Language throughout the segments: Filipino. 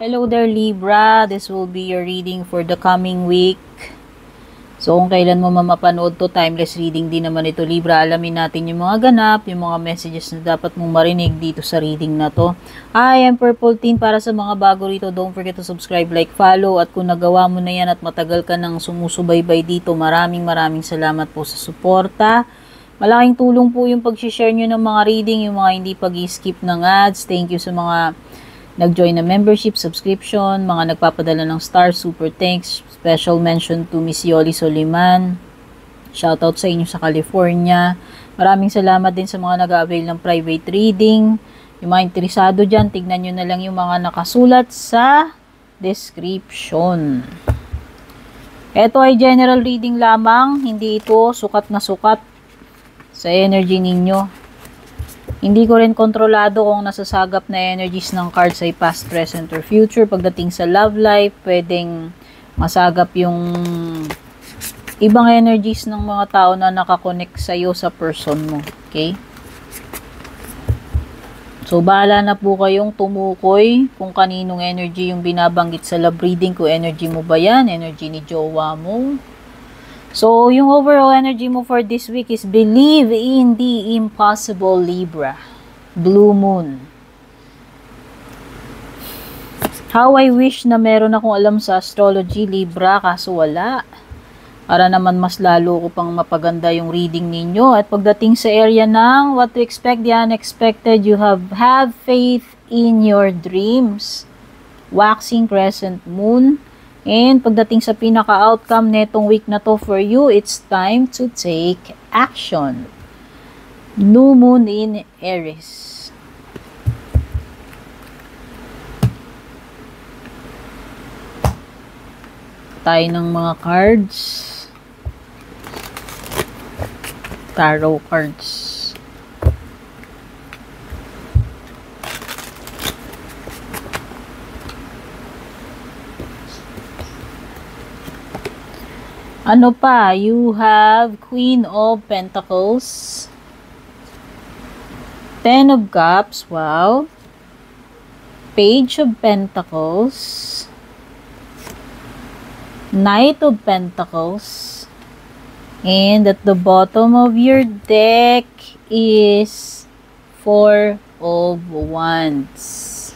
Hello there Libra, this will be your reading for the coming week. So kung kailan mo mapanood to, timeless reading din naman ito Libra. Alamin natin yung mga ganap, yung mga messages na dapat mong marinig dito sa reading na to. I am Purple Teen. Para sa mga bago rito, don't forget to subscribe, like, follow. At kung nagawa mo na yan at matagal ka nang sumusubaybay dito, maraming salamat po sa suporta. Malaking tulong po yung pag-share nyo ng mga reading, yung mga hindi pag-skip ng ads. Thank you sa mga nag-join na membership, subscription, mga nagpapadala ng stars, super thanks. Special mention to Miss Yoli Soliman. Shoutout sa inyo sa California. Maraming salamat din sa mga nag-avail ng private reading. Yung mga interesado dyan, tignan nyo na lang yung mga nakasulat sa description. Ito ay general reading lamang. Hindi ito sukat na sukat sa energy ninyo. Hindi ko rin kontrolado kung nasasagap na energies ng cards ay past, present, or future. Pagdating sa love life, pwedeng masagap yung ibang energies ng mga tao na nakakonect sa'yo sa person mo. Okay? So, bahala na po kayong tumukoy kung kaninong energy yung binabanggit sa love reading. Kung energy mo ba yan? Energy ni jowa mo? So, yung overall energy mo for this week is believe in the impossible, Libra. Blue Moon. How I wish na meron akong alam sa astrology, Libra, kaso wala. Para naman mas lalo ko pang mapaganda yung reading ninyo. At pagdating sa area ng what to expect, the unexpected, you have faith in your dreams. Waxing crescent moon. And pagdating sa pinaka-outcome netong week na to for you, it's time to take action. New Moon in Aries. Tayo ng mga cards. Tarot cards. Ano pa? You have Queen of Pentacles, Ten of Cups, wow, Page of Pentacles, Knight of Pentacles, and at the bottom of your deck is Four of Wands.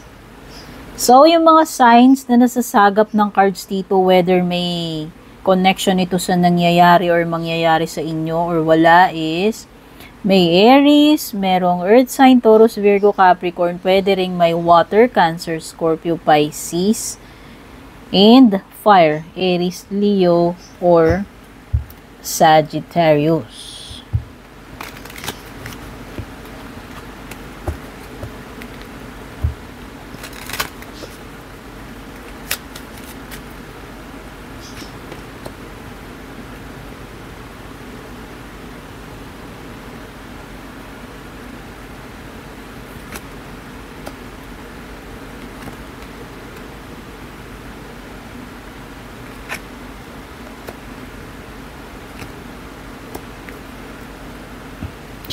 So, yung mga signs na nasasagap ng cards dito, whether may connection ito sa nangyayari or mangyayari sa inyo or wala, is may Aries, merong Earth sign, Taurus, Virgo, Capricorn, pwede ring may Water, Cancer, Scorpio, Pisces, and Fire, Aries, Leo, or Sagittarius.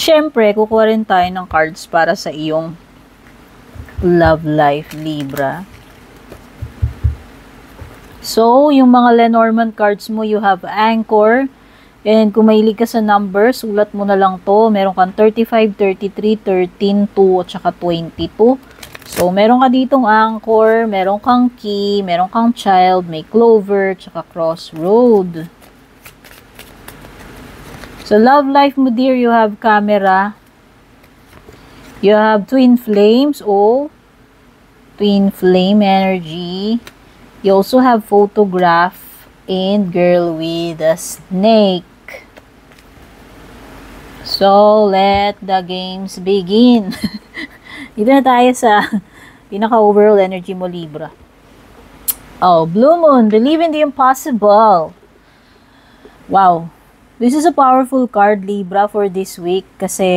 Siyempre, kukuha rin tayo ng cards para sa iyong love life, Libra. So, yung mga Lenormand cards mo, you have Anchor. And kung mahilig ka sa numbers, sulat mo na lang to. Meron kang 35, 33, 13, 2, at saka 22. So, meron ka ditong Anchor, meron kang Key, meron kang Child, may Clover, at saka Crossroad. So, love life mo, dear, you have Camera. You have Twin Flames, Twin Flame energy. You also have Photograph and Girl with a Snake. So, let the games begin. Dito na tayo sa pinaka-overall energy mo, Libra. Oh, Blue Moon, believe in the impossible. Wow. This is a powerful card, Libra, for this week kasi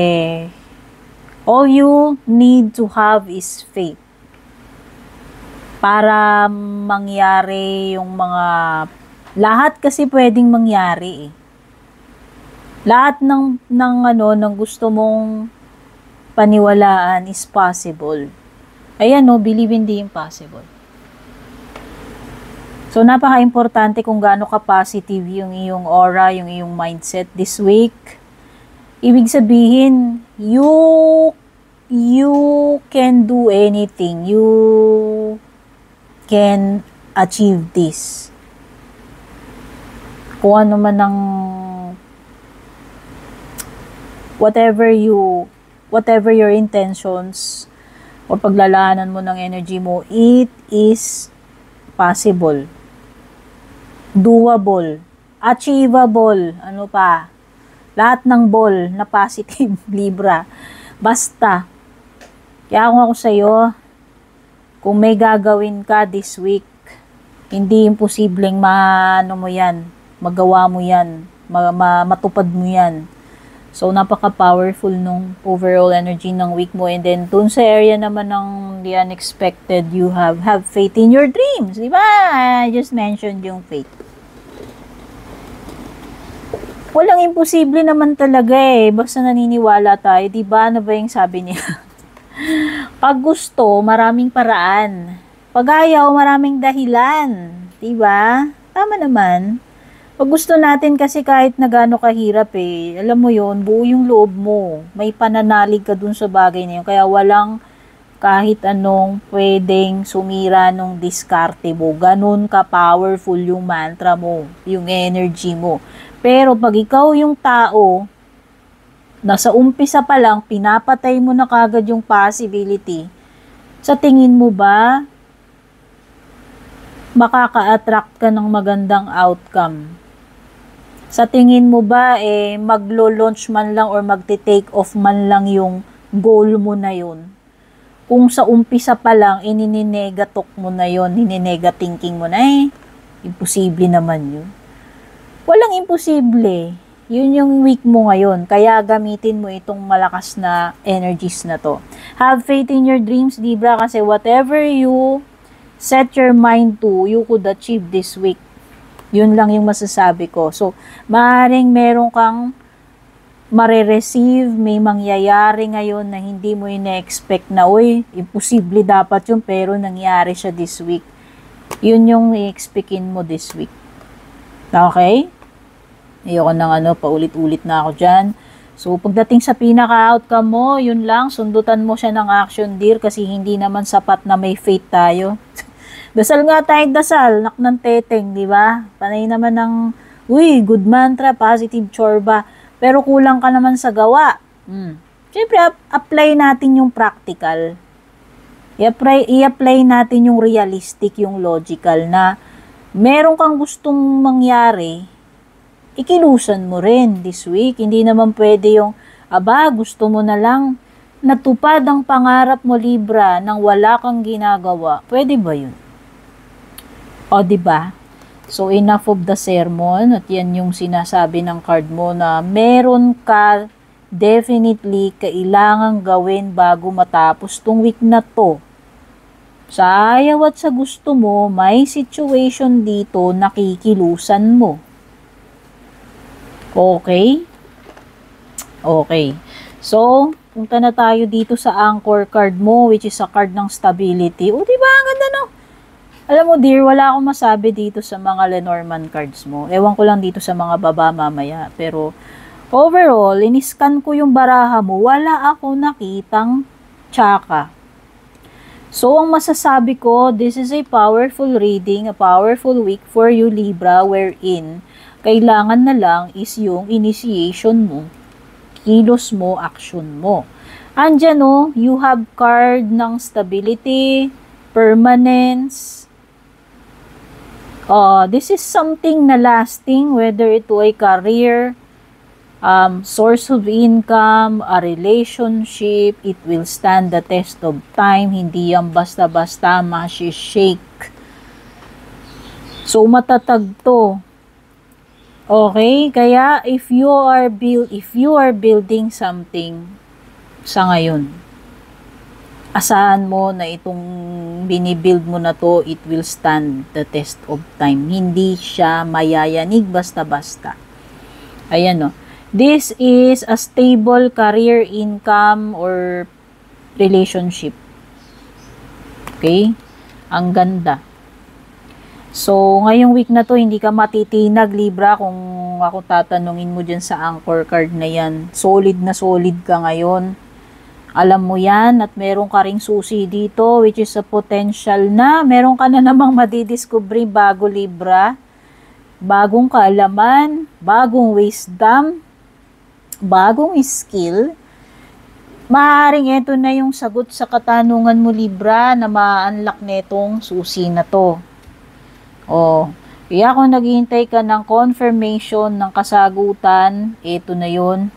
all you need to have is faith para mangyari yung mga lahat kasi pwedeng mangyari eh. Lahat ng gusto mong paniwalaan is possible. Ayan, no, believe in the impossible. So, napaka-importante kung gaano ka positive yung iyong aura, yung iyong mindset this week. Ibig sabihin, you can do anything. You can achieve this. Kung ano man ang whatever your intentions o paglalaanan mo ng energy mo, it is possible, doable, achievable, ano pa, lahat ng ball na positive, Libra. Basta, kaya ako sa'yo, kung may gagawin ka this week, hindi imposibleng magawa mo yan, matupad mo yan. So, napaka-powerful nung overall energy ng week mo. And then, dun sa area naman ng the unexpected, you have faith in your dreams. Diba? I just mentioned yung faith. Walang imposible naman talaga eh. Basta naniniwala tayo. Diba? Ano ba yung sabi niya? Pag gusto, maraming paraan. Pag ayaw, maraming dahilan. Diba? Tama naman. Pag gusto natin kasi kahit na gaano kahirap eh, alam mo yon, buo yung loob mo. May pananalig ka dun sa bagay na yun. Kaya walang kahit anong pwedeng sumira nung diskarte mo. Ganun ka powerful yung mantra mo, yung energy mo. Pero pag ikaw yung tao, nasa umpisa pa lang, pinapatay mo na kagad yung possibility, sa tingin mo ba, makaka-attract ka ng magandang outcome? Sa tingin mo ba, maglo-launch man lang or magte-take off man lang yung goal mo na yun? Kung sa umpisa pa lang, ininegatok mo na yun, thinking mo na imposible naman yun. Walang imposible. Yun yung week mo ngayon. Kaya gamitin mo itong malakas na energies na to. Have faith in your dreams, Libra, kasi whatever you set your mind to, you could achieve this week. Yun lang yung masasabi ko. So, maaaring meron kang mare-receive, may mangyayari ngayon na hindi mo ina-expect na, imposible dapat yun, pero nangyari siya this week. Yun yung i-expectin mo this week. Okay? Ayoko nang paulit-ulit na ako dyan. So, pagdating sa pinaka-outcome mo, yun lang, sundutan mo siya ng action, dear, kasi hindi naman sapat na may faith tayo. Dasal nga tayong dasal, nak ng teteng, di ba? Panay naman ng, good mantra, positive chorba, pero kulang ka naman sa gawa. Siyempre, apply natin yung practical. I-apply natin yung realistic, yung logical na meron kang gustong mangyari, ikilusan mo rin this week. Hindi naman pwede yung, gusto mo na lang natupad ang pangarap mo, Libra, nang wala kang ginagawa. Pwede ba yun? O, diba? So, enough of the sermon. At yan yung sinasabi ng card mo na meron ka definitely kailangang gawin bago matapos tong week na to. Sa ayaw at sa gusto mo, may situation dito na kikilusan mo. Okay? Okay. So, punta na tayo dito sa anchor card mo, which is a card ng stability. O, diba? Ang ganda, no? Alam mo, dear, wala akong masabi dito sa mga Lenormand cards mo. Ewan ko lang dito sa mga baba mamaya. Pero, overall, iniscan ko yung baraha mo, wala ako nakitang tsaka. So, ang masasabi ko, this is a powerful reading, a powerful week for you, Libra, wherein kailangan na lang is yung initiation mo, kilos mo, action mo. Andyan, you have card ng stability, permanence. This is something na lasting, whether ito ay career, source of income, a relationship, it will stand the test of time. Hindi yan basta-basta shake. So, matatag to. Okay? Kaya, if you are building something sa ngayon, asahan mo na itong binibuild mo na to, it will stand the test of time. Hindi siya mayayanig basta-basta. Ayan, This is a stable career, income, or relationship. Okay? Ang ganda. So, ngayong week na to, hindi ka matitinag, Libra, kung ako tatanungin mo dyan sa anchor card na yan. Solid na solid ka ngayon. Alam mo yan, at meron ka ring susi dito, which is a potential na meron ka na namang madidiscovery bago, Libra. Bagong kaalaman, bagong wisdom, bagong skill. Maaaring ito na yung sagot sa katanungan mo, Libra, na ma-unlock netong susi na to. Oh, kaya kung naghihintay ka ng confirmation ng kasagutan, ito na yun.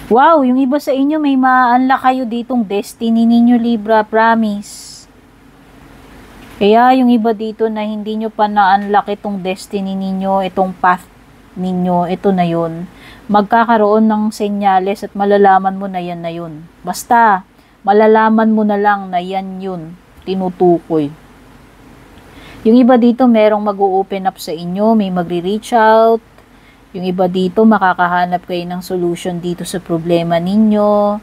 Wow, yung iba sa inyo may ma-unlock kayo ditong destiny ninyo, Libra, promise. Kaya yung iba dito na hindi nyo pa na-unlock itong destiny ninyo, itong path ninyo, ito na yun. Magkakaroon ng senyales at malalaman mo na yan na yun. Basta, malalaman mo na lang na yan yun, tinutukoy. Yung iba dito merong mag-o-open up sa inyo, may magre-reach out. Yung iba dito makakahanap kayo ng solution dito sa problema ninyo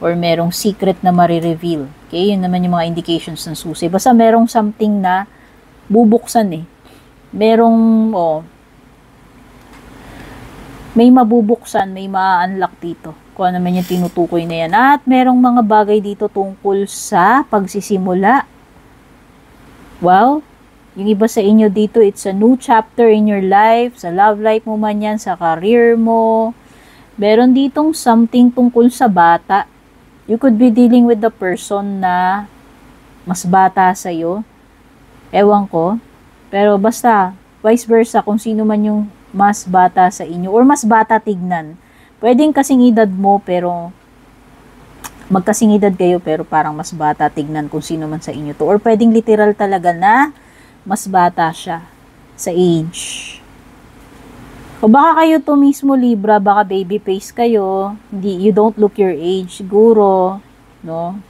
or merong secret na marireveal. Okay, yun naman yung mga indications ng susi. Basta merong something na bubuksan eh. Merong, may mabubuksan, may ma-unlock dito. Kung ano naman yung tinutukoy na yan. At merong mga bagay dito tungkol sa pagsisimula. Wow! Yung iba sa inyo dito, it's a new chapter in your life. Sa love life mo man yan, sa career mo. Meron ditong something tungkol sa bata. You could be dealing with the person na mas bata sa'yo. Ewan ko. Pero basta, vice versa, kung sino man yung mas bata sa inyo. Or mas bata tignan. Pwedeng kasing edad mo, pero magkasing edad kayo, pero parang mas bata tignan kung sino man sa inyo to. Or pwedeng literal talaga na mas bata siya sa age. O baka kayo to mismo, Libra, baka baby face kayo, you don't look your age, siguro, no?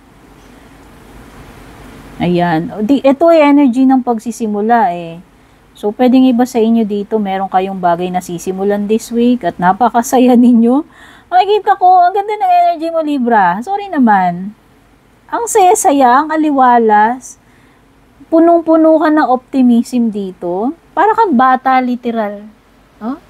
Ayan. Ito ay energy ng pagsisimula eh. So, pwedeng iba sa inyo dito, meron kayong bagay na sisimulan this week at napakasaya ninyo. Makikita ko, ang ganda ng energy mo, Libra. Sorry naman. Ang saya-saya, ang aliwalas. Punong-puno ka ng optimism dito. Para kang bata, literal. Huh?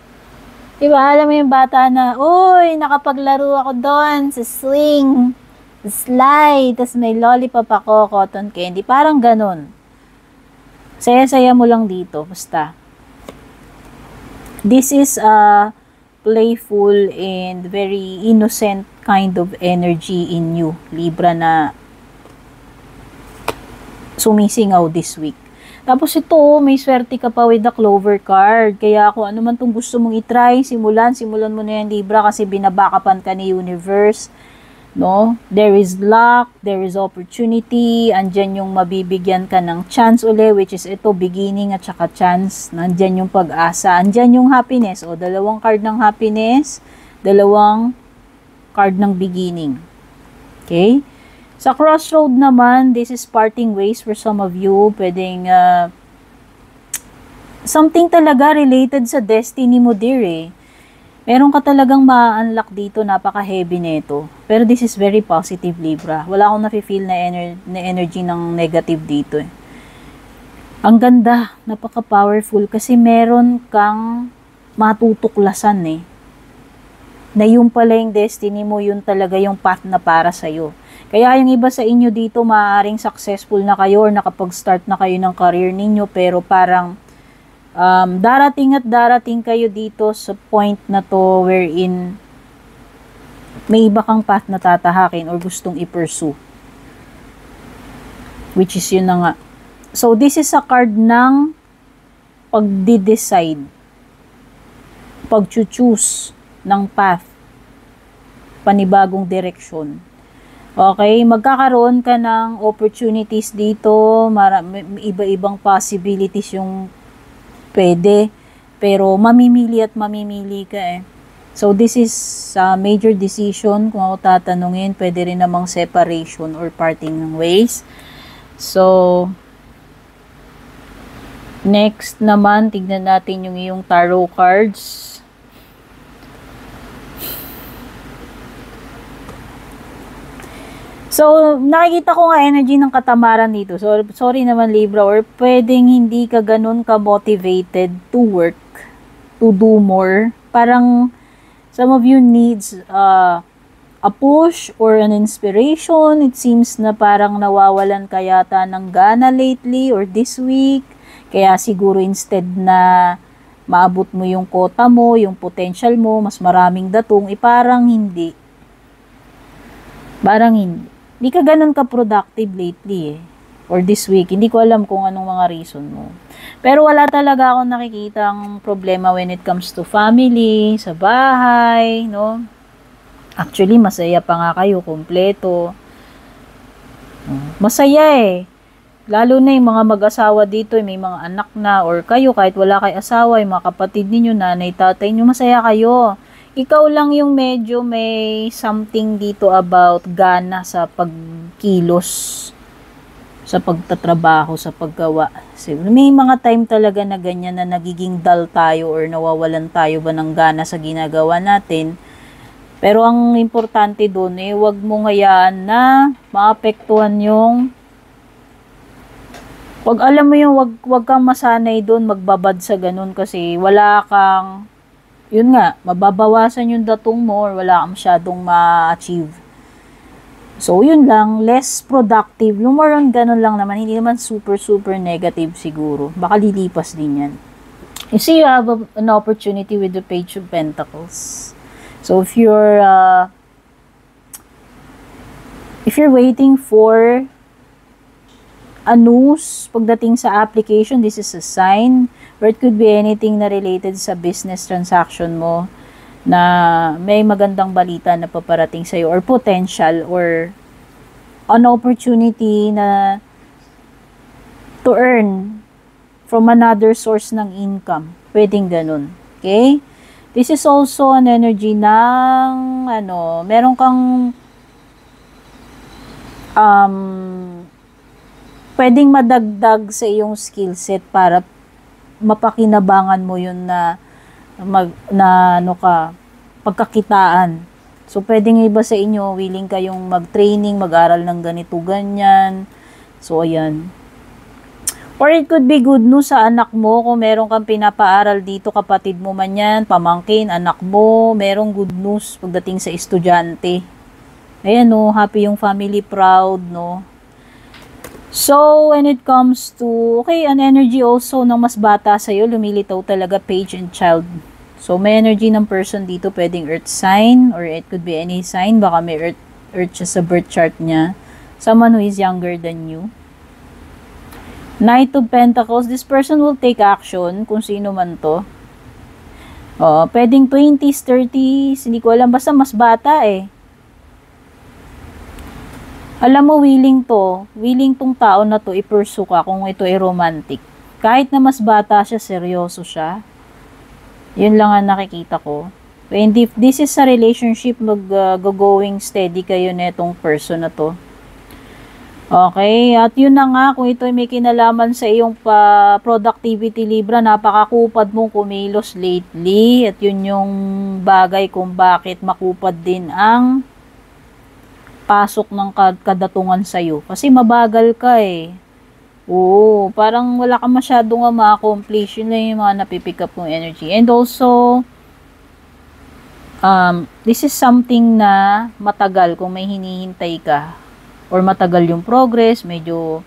Diba, alam mo yung bata na, uy, nakapaglaro ako doon sa swing, sa slide, tas may lollipop ako, cotton candy. Parang ganun. Saya-saya mo lang dito, basta. This is a playful and very innocent kind of energy in you, Libra, na sumisingaw this week. Tapos ito, may swerte ka pa with the clover card. Kaya kung ano man itong gusto mong itry, simulan mo na yan, Libra, kasi binabakapan ka ni universe. No? There is luck, there is opportunity, andyan yung mabibigyan ka ng chance uli, which is ito, beginning at saka chance. Nandyan yung pag-asa, andyan yung happiness. O, dalawang card ng happiness, dalawang card ng beginning. Okay? Sa crossroad naman, this is parting ways for some of you. Pwedeng something talaga related sa destiny mo, dear eh. Meron ka talagang ma-unlock dito, napaka-heavy nito. Pero this is very positive, Libra. Wala akong nafe-feel na energy ng negative dito eh. Ang ganda, napaka-powerful kasi meron kang matutuklasan eh. Na yung pala yung destiny mo, yun talaga yung path na para sa'yo. Kaya yung iba sa inyo dito, maaaring successful na kayo or nakapag-start na kayo ng career ninyo, pero parang darating at darating kayo dito sa point na to wherein may iba kang path na tatahakin or gustong i-pursue. Which is yun na nga. So, this is a card ng pagdi-decide, pag-choose ng path, panibagong direksyon. Okay, magkakaroon ka ng opportunities dito, iba-ibang possibilities yung pwede, pero mamimili at mamimili ka eh. So, this is a major decision. Kung ako tatanungin, pwede rin namang separation or parting ng ways. So, next naman, tignan natin yung iyong tarot cards. So, nakikita ko nga energy ng katamaran dito. So, sorry naman Libra, or pwedeng hindi ka ganun ka-motivated to work, to do more. Parang, some of you needs a push or an inspiration. It seems na parang nawawalan ka yata ng gana lately or this week. Kaya siguro instead na maabot mo yung quota mo, yung potential mo, mas maraming datong, parang hindi. Parang hindi. Hindi ka ganun ka-productive lately or this week. Hindi ko alam kung anong mga reason mo. Pero wala talaga akong nakikitang problema when it comes to family, sa bahay, no? Actually, masaya pa nga kayo, kompleto. Masaya Lalo na yung mga mag-asawa dito, may mga anak na, or kayo, kahit wala kay asawa, yung mga kapatid ninyo, nanay, tatay nyo, masaya kayo. Ikaw lang yung medyo may something dito about gana sa pagkilos, sa pagtatrabaho, sa paggawa. So, may mga time talaga na ganyan na nagiging dull tayo or nawawalan tayo ba ng gana sa ginagawa natin. Pero ang importante doon wag mo hayaan na maapektuhan yung alam mo yung wag kang masanay doon, magbabad sa ganun kasi wala kang yun nga, mababawasan yung datong mo or wala kang masyadong ma-achieve. So, yun lang, less productive. Lumaron, ganun lang naman. Hindi naman super negative siguro. Baka lilipas din yan. You see, you have an opportunity with the Page of Pentacles. So, if you're waiting for a news pagdating sa application, this is a sign. Or it could be anything na related sa business transaction mo na may magandang balita na paparating sa'yo or potential or an opportunity na to earn from another source ng income. Pwedeng ganun. Okay? This is also an energy ng meron kang pwedeng madagdag sa iyong skill set para mapakinabangan mo yun na pagkakitaan. So, pwedeng iba sa inyo, willing kayong mag-training, mag-aral ng ganito, ganyan. So, ayan. Or it could be good news sa anak mo, kung meron kang pinapaaral dito, kapatid mo man yan, pamangkin, anak mo, merong good news pagdating sa estudyante. Ayan, happy yung family, proud, So, when it comes to, an energy also ng mas bata sa'yo, lumilitaw talaga Page and Child. So, may energy ng person dito, pwedeng earth sign, or it could be any sign, baka may earth siya sa birth chart niya. Someone who is younger than you. Knight of Pentacles, this person will take action, kung sino man to. Pwedeng 20s, 30s, hindi ko alam, basta mas bata Alam mo, willing tong tao na to i-pursue ka kung ito ay romantic. Kahit na mas bata siya, seryoso siya. Yun lang ang nakikita ko. And if this is a relationship, mag-going steady kayo na itong person na to. Okay, at yun na nga, kung ito ay may kinalaman sa iyong productivity, Libra, napakakupad mong kumilos lately. At yun yung bagay kung bakit makupad din ang pasok ng kadatungan sa'yo. Kasi mabagal ka Oo, parang wala ka masyadong ma-accomplish. Yun lang yung mga napipick up ng energy. And also, this is something na matagal kung may hinihintay ka. Or matagal yung progress, medyo,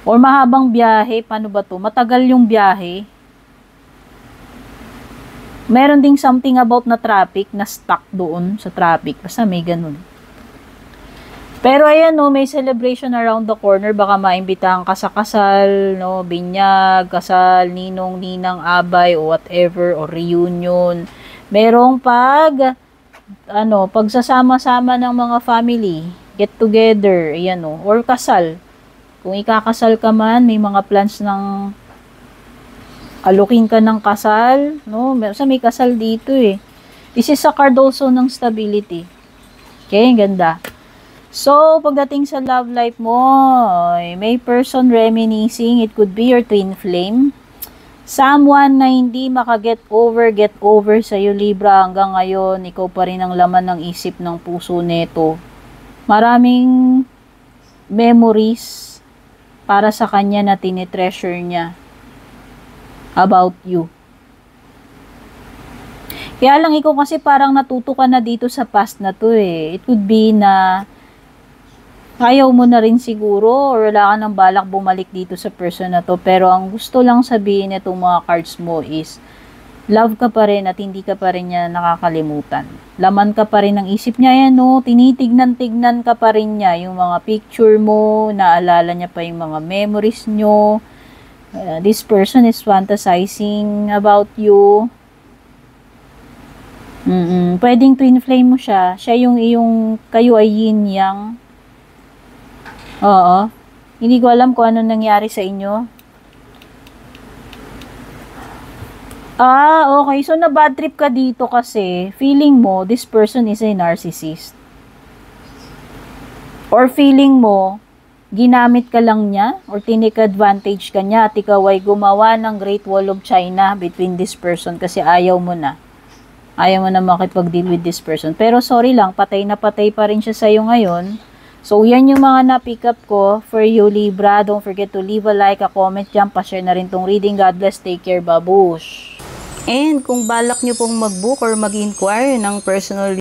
or mahabang biyahe. Paano ba to? Matagal yung biyahe. Meron ding something about na traffic, na stuck doon sa traffic. Basta may ganun. Pero ayan may celebration around the corner, baka maimbitahan ka sa kasal, binyag, kasal, ninong, ninang, abay, o whatever, o reunion. Merong pagsasama-sama ng mga family, get together, ayan or kasal. Kung ikakasal ka man, may mga plans ng alukin ka ng kasal, may kasal dito This is a card also ng stability. Okay, ganda. So, pagdating sa love life mo, may person reminiscing. It could be your twin flame. Someone na hindi maka-get over sa'yo, Libra, hanggang ngayon, ikaw pa rin ang laman ng isip ng puso neto. Maraming memories para sa kanya na tinitreasure niya about you. Kaya lang ikaw kasi parang natuto ka na dito sa past na to eh. It could be na ayaw mo na rin siguro or wala ka ng balak bumalik dito sa person na to. Pero ang gusto lang sabihin itong mga cards mo is love ka pa rin at hindi ka pa rin niya nakakalimutan. Laman ka pa rin ng isip niya yan, no? Tinitignan-tignan ka pa rin niya yung mga picture mo, naalala niya pa yung mga memories nyo. This person is fantasizing about you. Pwedeng twin flame mo siya. Siya yung iyong, kayo ay yin yang. Oo. Hindi ko alam kung ano nangyari sa inyo. Okay. So, na-bad trip ka dito kasi feeling mo, this person is a narcissist. Or feeling mo, ginamit ka lang niya or tinake advantage ka niya at ikaw ay gumawa ng Great Wall of China between this person kasi ayaw mo na. Ayaw mo na makipag-deal with this person. Pero sorry lang, patay na patay pa rin siya sa'yo ngayon. So, yan yung mga na-pick up ko for you, Libra. Don't forget to leave a like, a comment dyan, pa-share na rin tong reading. God bless, take care, babush! And kung balak nyo pong mag-book or mag-inquire ng personal